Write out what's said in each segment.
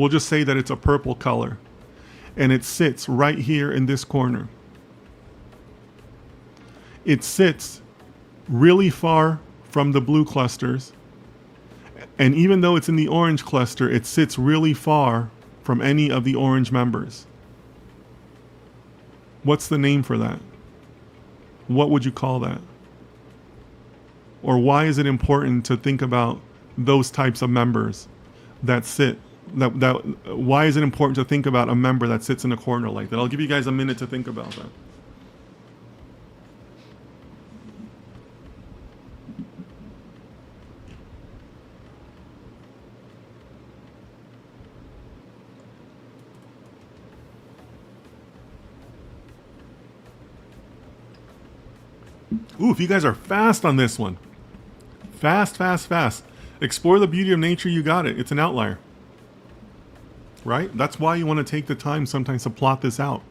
We'll just say that it's a purple color and it sits right here in this corner. It sits really far from the blue clusters. And even though it's in the orange cluster, it sits really far from any of the orange members. What's the name for that? What would you call that? Or why is it important to think about those types of members that sit? Why is it important to think about a member that sits in a corner like that? I'll give you guys a minute to think about that. Ooh, if you guys are fast on this one. Fast, fast, fast. Explore the beauty of nature, you got it. It's an outlier. Right? That's why you want to take the time sometimes to plot this out.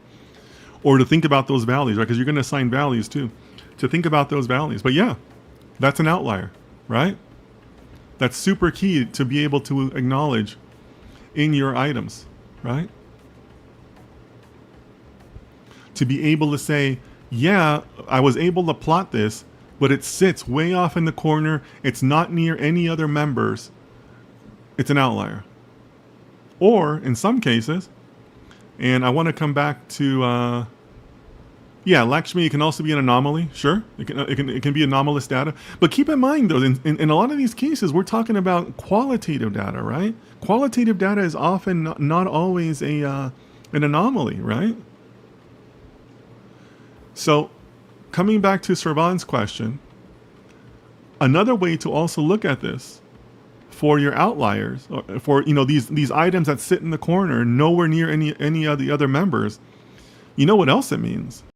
Or to think about those values, right? Because you're going to assign values too. To think about those values. But yeah, that's an outlier, right? That's super key to be able to acknowledge in your items, right? To be able to say, yeah, I was able to plot this, but it sits way off in the corner. It's not near any other members. It's an outlier. Or in some cases, and I want to come back to, yeah, Lakshmi, it can also be an anomaly. Sure, it can be anomalous data. But keep in mind, though, in a lot of these cases, we're talking about qualitative data, right? Qualitative data is often not always an anomaly, right? So coming back to Servan's question, another way to also look at this for your outliers, or for these items that sit in the corner nowhere near any of the other members, you know what else it means?